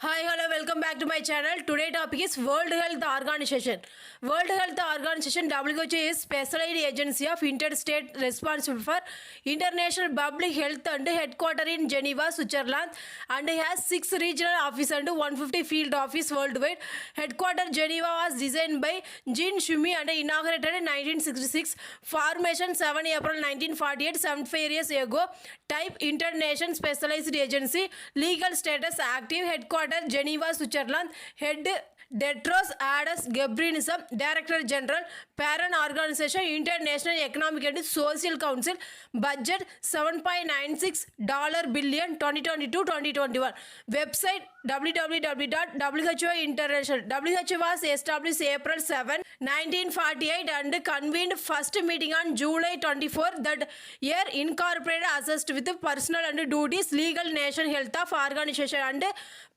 Hi, hello, welcome back to my channel. Today topic is World Health Organization. World Health Organization WHO is specialized agency of interstate responsible for international public health and headquartered in Geneva, Switzerland, and has 6 regional offices and 150 field office worldwide. Headquartered Geneva was designed by Jean Schumi and inaugurated in 1966. Formation 7 April 1948, 75 years ago. Type International Specialized Agency. Legal status active. Headquartered Geneva, Switzerland. Head Tedros Adhanom Ghebreyesus, Director General. Parent Organization International Economic and Social Council. Budget $7.96 billion 2022-2021. Website www.WHO International. WHO was established April 7, 1948 and convened first meeting on July 24 that year. Incorporated assessed with personal and duties legal nation health of organization and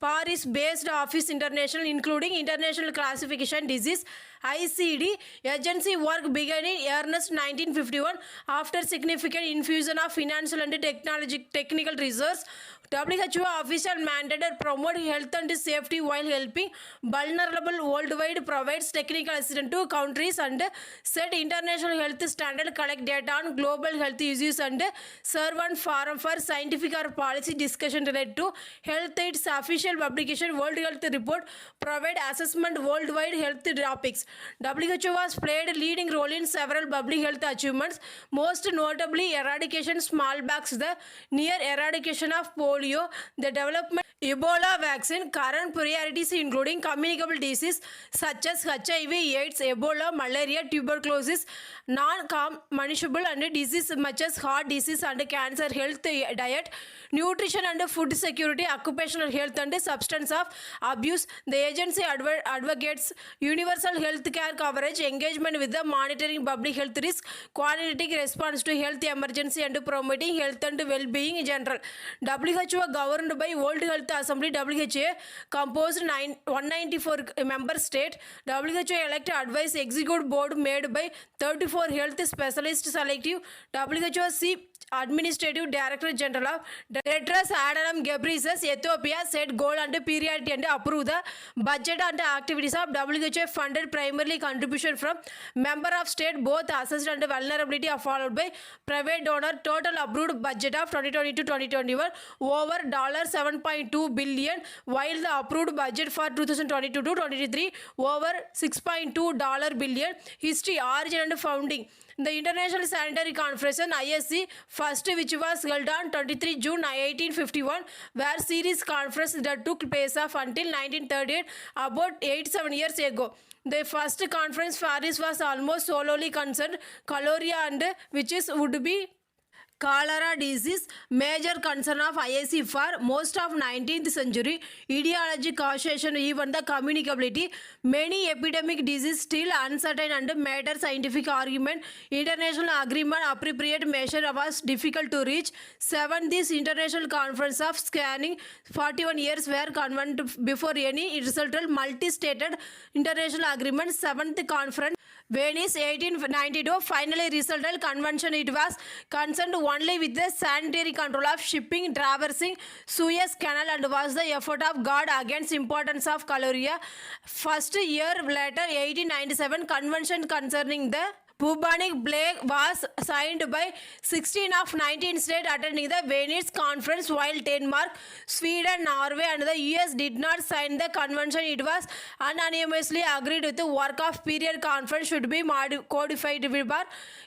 Paris based office international including international classification disease ICD agency work began in earnest 1951 after significant infusion of financial and technical resources. WHO official mandated promote health and safety while helping vulnerable worldwide, provides technical assistance to countries and set international health standard, collect data on global health issues and serve on forum for scientific or policy discussion related to health. Its official publication World Health Report provide assessment worldwide health topics. WHO has played leading role in several public health achievements, most notably eradication smallpox, the near eradication of polio, the development Ebola vaccine. Current priorities including communicable disease such as HIV, AIDS, Ebola, malaria, tuberculosis, non-communicable and disease such as heart disease and cancer, health, diet, nutrition and food security, occupational health and substance of abuse. The agency advocates universal health care coverage, engagement with the monitoring public health risk, coordinating response to health emergency and promoting health and well-being in general. WHO governed by World Health Assembly. WHO composed 194 member state. WHO elect advice executive board made by 34 health specialists selective. WHO chief Administrative Director General of Tedros Adhanom Ghebreyesus, Ethiopia, set goal and period and approve the budget and activities of WHO funded primarily contribution from member of state, both assessed and vulnerability are followed by private donor. Total approved budget of 2020-2021 over $7.2 billion, while the approved budget for 2022-2023 over $6.2 billion. History, origin and founding. The International Sanitary Conference ISC first, which was held on 23 June 1851, were series conference that took place of until 1938, about 87 years ago. The first conference Paris was almost solely concerned cholera and which is would be cholera disease, major concern of IAC for most of 19th century. Etiology, causation, even the communicability, many epidemic disease still uncertain and matter scientific argument. International agreement, appropriate measure was difficult to reach. 7. This international conference of scanning 41 years were convened before any resulted multi-stated international agreement. 7th conference Venice 1892 finally resulted convention. It was concerned only with the sanitary control of shipping traversing Suez Canal and was the effort of guard against importance of cholera. First year later 1897 convention concerning the bubonic plague was signed by 16 of 19 states attending the Venice conference, while Denmark, Sweden, Norway and the US did not sign the convention. It was unanimously agreed with the work of period conference should be codified with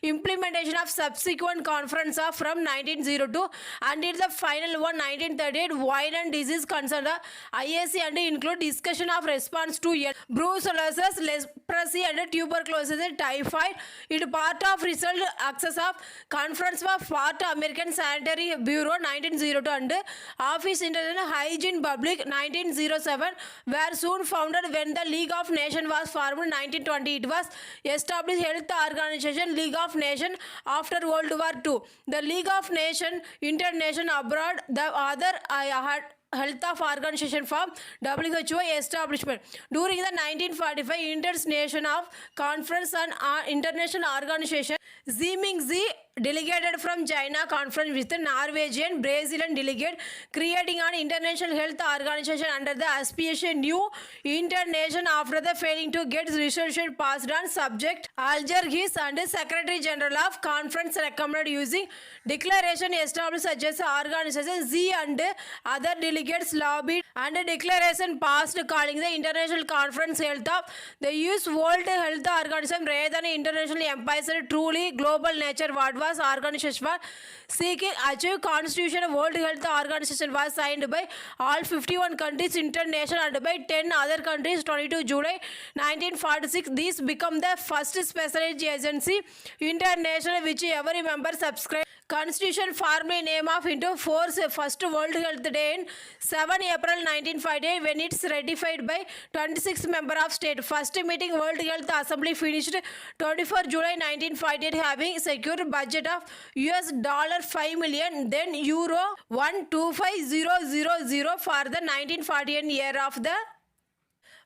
implementation of subsequent conference of from 1902 until the final one 1938 wine and disease concern the IAC and include discussion of response to brucellosis, leprosy and tuberculosis and typhoid. It part of result access of conference of part American Sanitary Bureau 1902 and Office International Hygiene Public 1907 were soon founded. When the League of Nations was formed in 1920, it was established Health Organization League of Nations after World War II. The League of Nations International abroad, the other Health of Organization from WHO establishment. During the 1945 International Conference on International Organization, Ziming Z delegated from China conference with the Norwegian, Brazilian delegate, creating an international health organization under the auspicious new internation after the failing to get resolution passed on subject. Alger Hiss and Secretary General of Conference recommended using declaration established such as organization Z and other delegates lobbied and a declaration passed calling the international conference health of the US World Health Organization rather than internationally emphasized truly global nature. What was organization for seeking achieve constitution of World Health Organization was signed by all 51 countries international and by 10 other countries 22 July 1946. This became the first specialized agency international which every member subscribed. Constitution formally named of into force first World Health Day in 7 April 1958 when it's ratified by 26 member of state. First meeting World Health Assembly finished 24 July 1958 having secured budget of US $5 million then Euro 125,000 for the 1948 year of the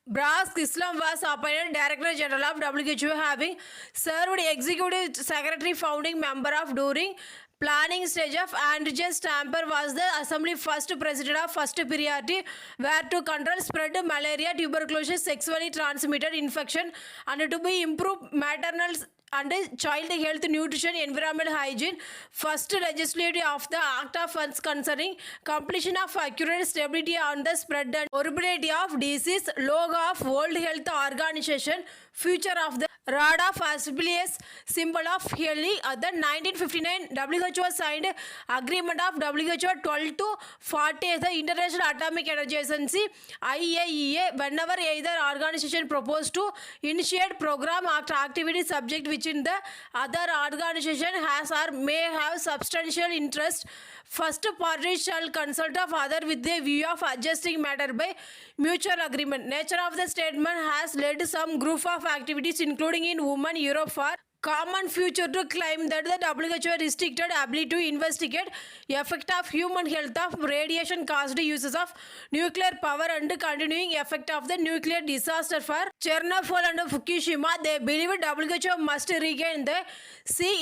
Brask Islam was appointed Director General of WHO having served Executive Secretary founding member of during planning stage of Andrew Stamper was the Assembly first president of first priority where to control spread malaria, tuberculosis, sexually transmitted infection and to be improved maternal and child health, nutrition, environmental hygiene. First legislative of the Act of Funds concerning completion of accurate stability on the spread and morbidity of disease, logo of World Health Organization, future of the rod of Asclepius, symbol of healing. The 1959 WHO signed agreement of WHO 12 to 40 the International Atomic Energy Agency IAEA whenever either organization proposed to initiate program or activity subject which in the other organization has or may have substantial interest. First party shall consult of other with the view of adjusting matter by mutual agreement. Nature of the statement has led some group of activities including in Women Europe for common future to claim that the WHO restricted ability to investigate effect of human health of radiation caused uses of nuclear power and continuing effect of the nuclear disaster for Chernobyl and Fukushima. They believe WHO must regain the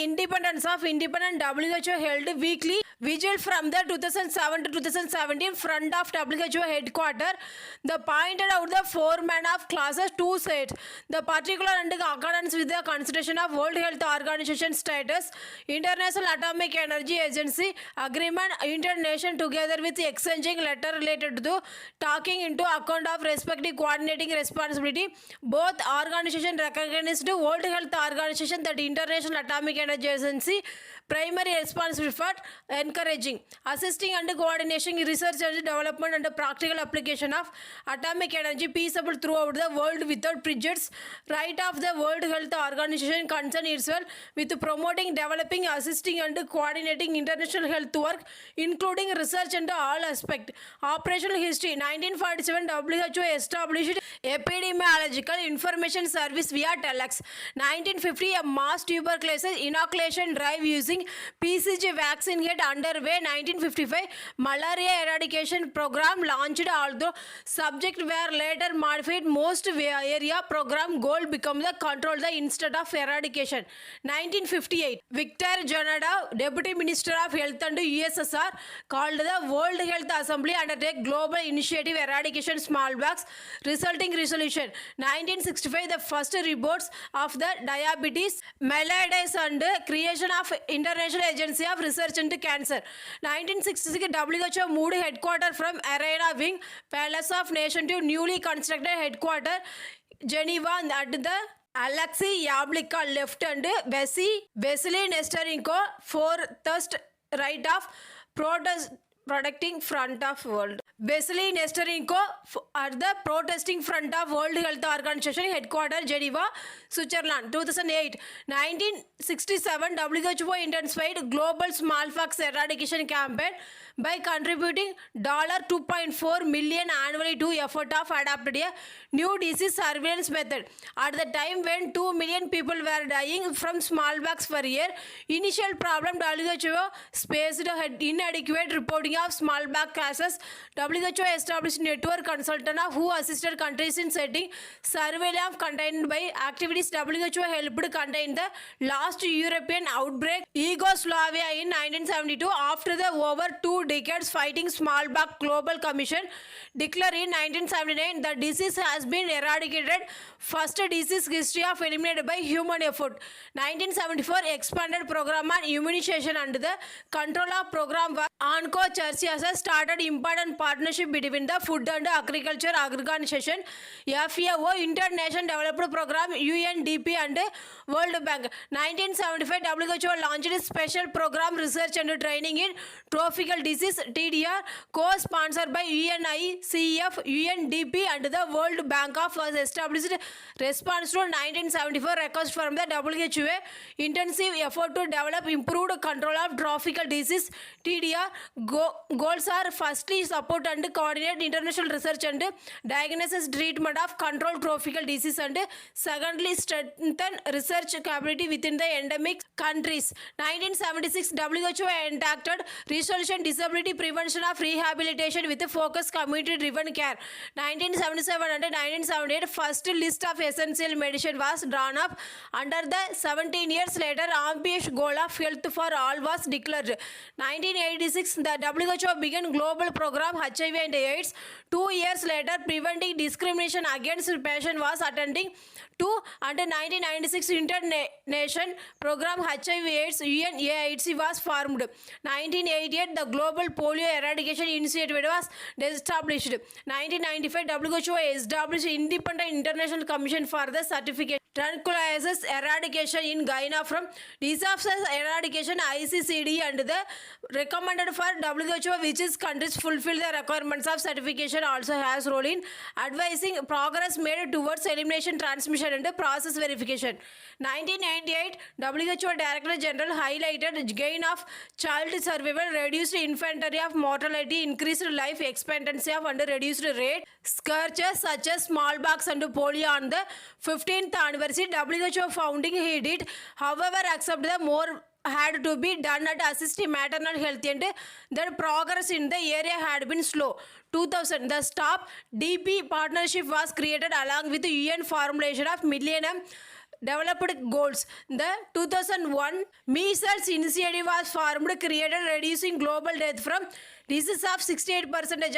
independence of independent WHO held weekly vigil from the 2007 to 2017 front of WHO headquarters. They pointed out the foreman of classes 2 said the particular and accordance with the consideration of World Health Organization status, International Atomic Energy Agency agreement, internation together with exchanging letter related to taking into account of respective coordinating responsibility. Both organizations recognized World Health Organization that International Atomic Energy Agency primary responsibility for encouraging, assisting and coordinating research and development and practical application of atomic energy peaceable throughout the world without prejudice. Right of the World Health Organization concern itself with promoting, developing, assisting and coordinating international health work including research and all aspects. Operational history 1947 WHO established epidemiological information service via telex. 1950 a mass tuberculosis inoculation drive using PCG vaccine get underway. 1955 malaria eradication program launched although subject were later modified. Most area program goal become the control the instead of eradication. 1958 Victor Jonadov Deputy Minister of Health and USSR called the World Health Assembly undertake global initiative eradication smallpox resulting resolution. 1965 the first reports of the diabetes mellitus and creation of International Agency of Research into Cancer. 1966 WHO moved headquarters from Arena Wing Palace of Nation to newly constructed headquarters Geneva at the Alexei Yablika left and Vasily Nesterenko for thirst right of protecting front of world. Vasily Nesterenko at the protesting front of World Health Organization headquarters Geneva, Switzerland. 2008 1967 WHO intensified global smallpox eradication campaign by contributing $2.4 million annually to effort of adopted a new disease surveillance method. At the time when 2 million people were dying from smallpox per year, initial problem WHO spaced inadequate reporting reporting of smallpox cases. WHO established network consultant who assisted countries in setting surveillance contained by activities. WHO helped contain the last European outbreak Yugoslavia in 1972 after the over 2 decades fighting smallpox. Global Commission declared in 1979 the disease has been eradicated. First disease history of eliminated by human effort. 1974 expanded program on immunization under the control of program Onco Church has started important partnership between the Food and Agriculture Organization FAO, International Development Program UNDP and World Bank. 1975 WHO launched a special program research and training in tropical disease TDR, co-sponsored by UNICEF, UNDP and the World Bank of was established response to 1974 request from the WHO intensive effort to develop improved control of tropical disease TDR. Goals are firstly support and coordinate international research and diagnosis treatment of controlled tropical disease and secondly strengthen research capability within the endemic countries. 1976 WHO enacted resolution disability prevention of rehabilitation with focus community driven care. 1977 and 1978 first list of essential medicine was drawn up. Under the 17 years later ambitious goal of health for all was declared. 1986 the WHO began global program HIV and AIDS. 2 years later preventing discrimination against patient was attending to under 1996 International Program HIV AIDS UNAIDS was formed. 1988 the Global Polio Eradication Initiative was established. 1995 WHO established Independent International Commission for the certification tranquilizers eradication in Guyana from disasters eradication ICCD and the recommended for WHO which is countries fulfill the requirements of certification also has role in advising progress made towards elimination transmission and process verification. 1998 WHO Director General highlighted gain of child survival, reduced infantry of mortality, increased life expectancy of and reduced rate scourges such as smallpox and polio on the 15th anniversary WHO founding he did however accept the more had to be done at assist maternal health and that progress in the area had been slow. 2000 the Stop DP partnership was created along with the UN formulation of Millennium Developed Goals. The 2001 Measles Initiative was formed, created, reducing global death from disease of 68%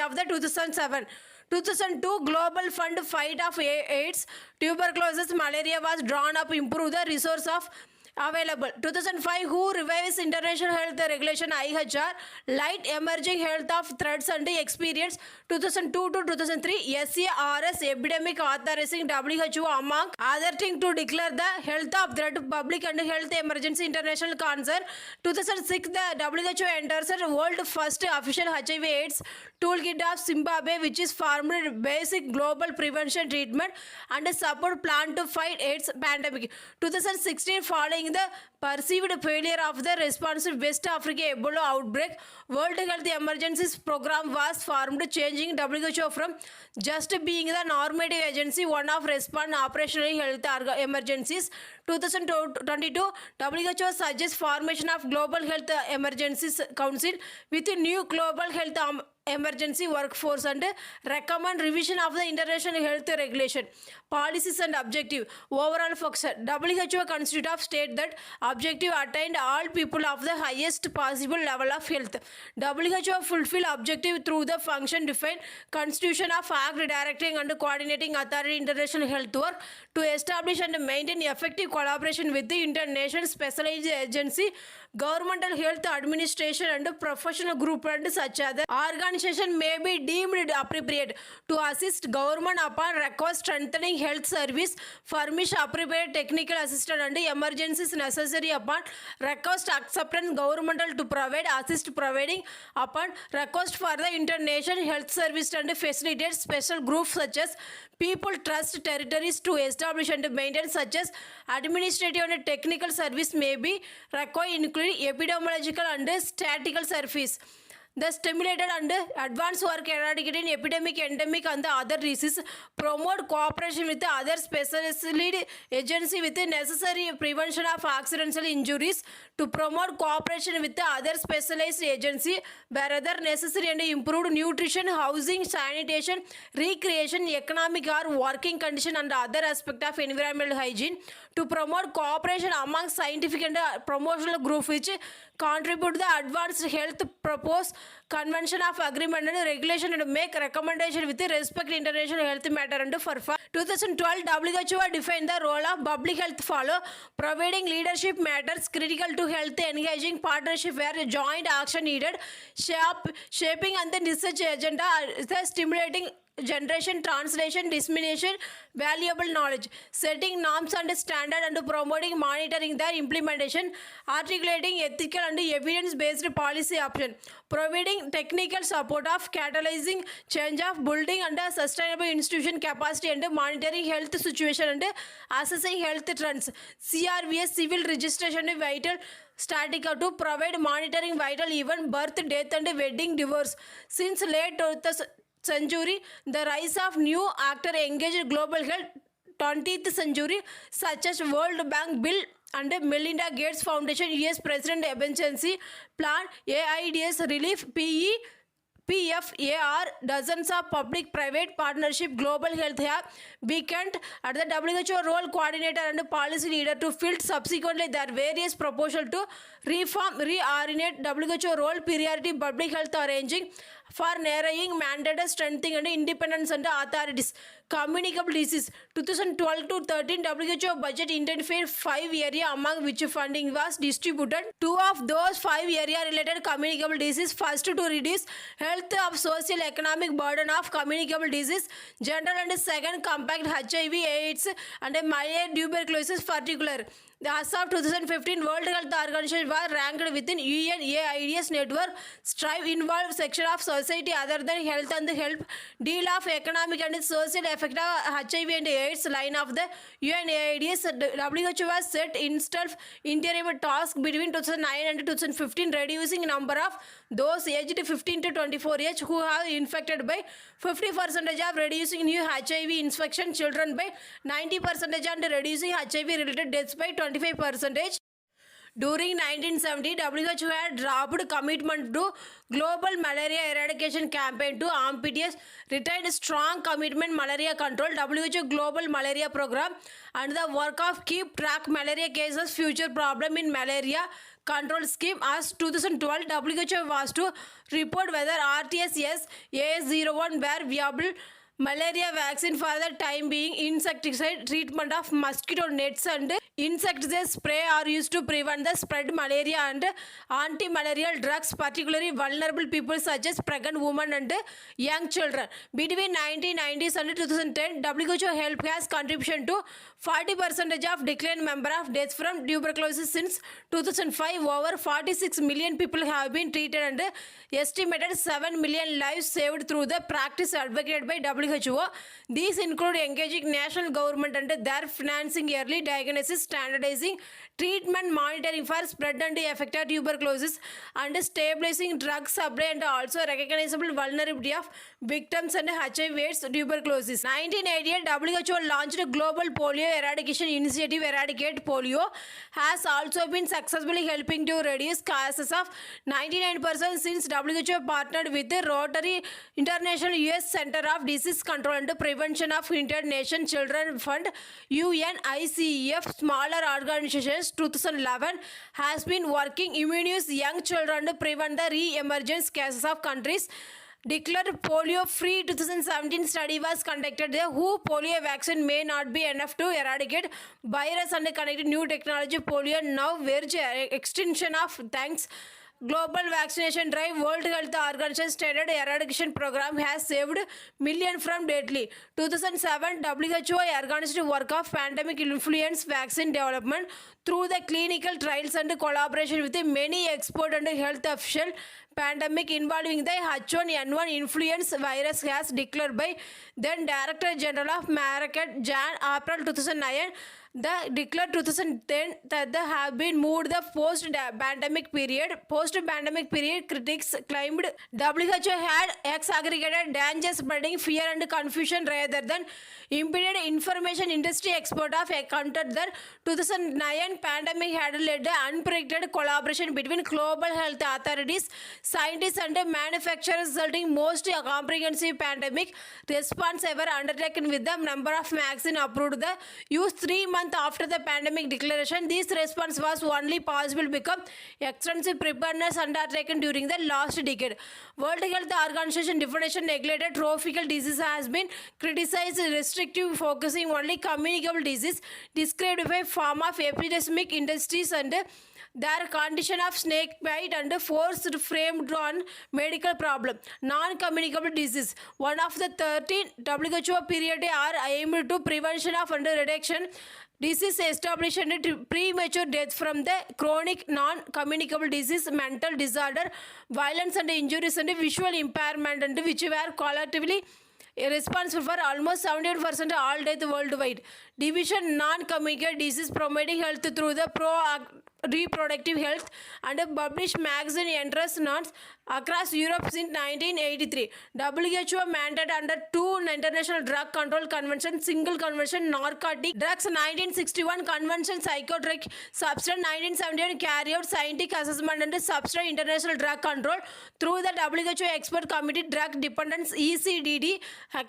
of the 2007. 2002 Global Fund fight of AIDS, tuberculosis, malaria was drawn up, improve the resource of available. 2005 WHO revives international health regulation IHR, light emerging health of threats and experience. 2002 to 2003 SARS epidemic authorizing WHO among other things to declare the health of threat public and health emergency international concern. 2006 the WHO enters the world first official HIV AIDS toolkit of Zimbabwe which is formed basic global prevention treatment and support plan to fight AIDS pandemic. 2016 following the perceived failure of the response to West Africa Ebola outbreak, World Health Emergencies Program was formed, changing WHO from just being the normative agency, one of respond operational health emergencies. 2022 WHO suggests formation of Global Health Emergencies Council with a new Global Health emergency workforce and recommend revision of the international health regulation policies and objective overall focus. WHO constitute of state that objective attained all people of the highest possible level of health. WHO fulfill objective through the function defined constitution of act directing and coordinating authority international health work to establish and maintain effective collaboration with the international specialized agency, governmental health administration and professional group and such other organization may be deemed appropriate to assist government upon request, strengthening health service, furnish appropriate technical assistance and emergencies necessary upon request, acceptance governmental to provide assist providing upon request for the international health service and facilitate special groups such as people trust territories to establish and maintain such as administrative and technical service may be required including epidemiological and statistical service. the stimulated and advanced work eradicating epidemic, endemic and the other disease, promote cooperation with the other specialist agency with the necessary prevention of accidental injuries, to promote cooperation with the other specialized agency wherever necessary, and improved nutrition, housing, sanitation, recreation, economic or working condition and other aspect of environmental hygiene, to promote cooperation among scientific and promotional group which contribute the advanced health propose convention of agreement and regulation, and make recommendation with respect to international health matter. And for 2012 WHO defined the role of public health follow providing leadership matters critical to health, engaging partnership where joint action needed, shaping and the research agenda, the stimulating generation, translation, dissemination, valuable knowledge, setting norms and standard and promoting monitoring their implementation, articulating ethical and evidence-based policy option, providing technical support of catalyzing change of building and sustainable institution capacity and monitoring health situation and assessing health trends, CRVS civil registration and vital statica to provide monitoring vital event, birth, death and wedding, divorce. Since late 20th century, the rise of new actor engaged global health 20th century, such as World Bank, Bill and Melinda Gates Foundation, US President Emergency Plan, AIDS Relief, PFAR, dozens of public-private partnership, global health have weakened at the WHO role coordinator and policy leader to fill subsequently their various proposals to reform, reorient WHO role, priority public health arranging for narrowing mandate, strengthening and independence and authorities. Communicable disease 2012 to 13 WHO budget identified 5 areas among which funding was distributed. 2 of those 5 area related communicable disease. First, to reduce health of social economic burden of communicable disease general, and second, compact HIV AIDS and malaria tuberculosis particular. As of 2015, World Health Organization was ranked within UNAIDS network. Strive involved section of society other than health and help deal of economic and social effect of HIV and AIDS line of the UNAIDS. WHO was set installed interim task between 2009 and 2015, reducing number of those aged 15 to 24 age who have infected by 50%, of reducing new HIV infection children by 90%, and reducing HIV related deaths by 25%. During 1970, WHO had dropped commitment to global malaria eradication campaign to ambitious, retained strong commitment malaria control, WHO global malaria program, and the work of keep track malaria cases future problem in malaria control scheme. As 2012, WHO was to report whether RTS A01 were viable malaria vaccine for the time being, insecticide treatment of mosquito nets and insecticide spray are used to prevent the spread malaria, and anti-malarial drugs particularly vulnerable people such as pregnant women and young children. Between 1990s and 2010, WHO help has contribution to 40% of decline number of deaths from tuberculosis since 2005. Over 46 million people have been treated and estimated 7 million lives saved through the practice advocated by WHO. These include engaging national government and their financing early diagnosis, standardizing treatment, monitoring for spread and effect of tuberculosis, and stabilizing drug supply, and also recognizable vulnerability of victims and HIV/AIDS tuberculosis. 1988, WHO launched a global polio eradication initiative. Eradicate polio has also been successfully helping to reduce cases of 99% since WHO partnered with the Rotary International US Center of Disease Control and Prevention of United Nations Children Fund UNICEF. Smaller organizations 2011 has been working immunize young children to prevent the re-emergence cases of countries declared polio free. 2017 study was conducted there who polio vaccine may not be enough to eradicate virus and connected new technology polio now verge extinction of thanks global vaccination drive. World Health Organization stated eradication program has saved millions from deadly. 2007 WHO organized work of pandemic influence vaccine development through the clinical trials and collaboration with many expert and health officials. pandemic involving the H1N1 influenza virus has declared by then Director General of Market Jan April 2009. The declared 2010 that there have been moved the post-pandemic period. Post-pandemic period, critics claimed WHO had exaggerated danger, spreading fear and confusion rather than impeded information. Industry expert of countered that 2009 pandemic had led to unpredicted collaboration between global health authorities, scientists and manufacturers, resulting most comprehensive pandemic response ever undertaken, with the number of vaccine approved the use 3 months after the pandemic declaration. This response was only possible because extensive preparedness undertaken during the last decade. World Health Organization definition neglected tropical disease has been criticized, restrictive, focusing only communicable disease, described by form of epidemic industries and their condition of snake bite and forced framed on medical problem. Non-communicable disease. One of the 13 WHO period are aimed to prevention of and reduction disease, established premature death from the chronic non-communicable disease, mental disorder, violence and injuries and visual impairment, and which were collectively responsible for almost 71% of all death worldwide. Division non-communicable disease, promoting health through the reproductive health and published magazine interest notes across Europe since 1983. WHO mandated under 2 International Drug Control Convention, Single Convention, Narcotic Drugs 1961, Convention Psychotropic Substance 1971, carry out scientific assessment and substance international drug control through the WHO Expert Committee. Drug Dependence ECDD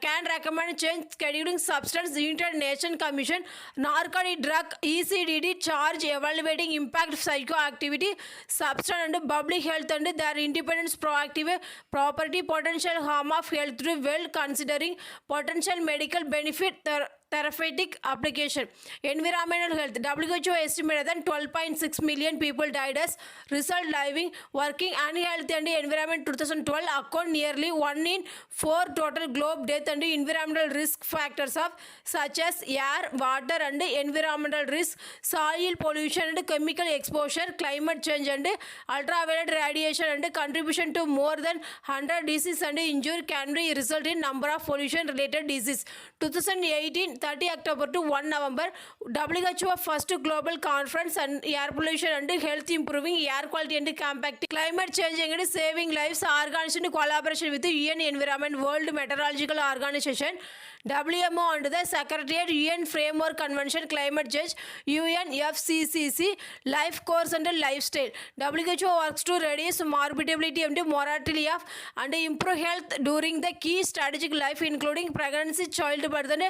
can recommend change scheduling substance. United Nations Commission Narcotic Drug ECDD charge evaluating impact psychoactivity substance and public health and their independence proactive property potential harm of health to well considering potential medical benefit therapeutic application. Environmental health. WHO estimated that 12.6 million people died as result living, working unhealthy and environment. 2012 account nearly 1 in 4 total globe death and environmental risk factors of such as air, water and environmental risk, soil pollution and chemical exposure, climate change and ultraviolet radiation and contribution to more than 100 diseases and injury can be result in number of pollution related disease. 2018 30 October to 1 November, WHO first global conference on air pollution and health, improving air quality and combating climate change and saving lives, organized in collaboration with the UN Environment, World Meteorological Organization, WMO and the Secretariat, UN Framework Convention, Climate Change, UNFCCC, Life Course and Lifestyle. WHO works to reduce morbidity and mortality of and improve health during the key strategic life, including pregnancy, childbirth and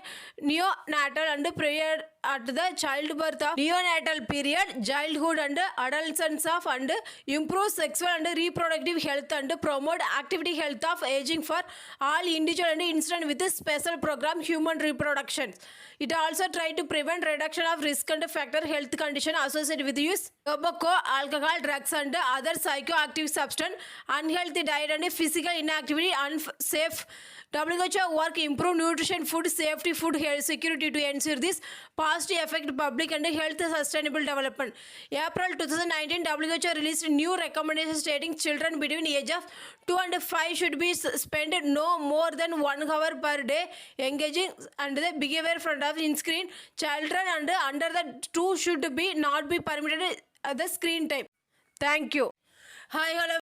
neonatal and prior at the childbirth of neonatal period, childhood and adolescence of and improve sexual and reproductive health and promote activity health of aging for all individual and incident with a special program human reproduction. It also tried to prevent reduction of risk and factor health condition associated with use tobacco, alcohol, drugs and other psychoactive substance, unhealthy diet and physical inactivity, unsafe. WHO work improve nutrition, food safety, food health security to ensure this positive affect public and health sustainable development. April 2019, WHO released new recommendations stating children between age of 2 and 5 should be spent no more than 1 hour per day engaging and the behavior front of in screen. Children and under the 2 should be not be permitted the screen time. Thank you. Hi, hello.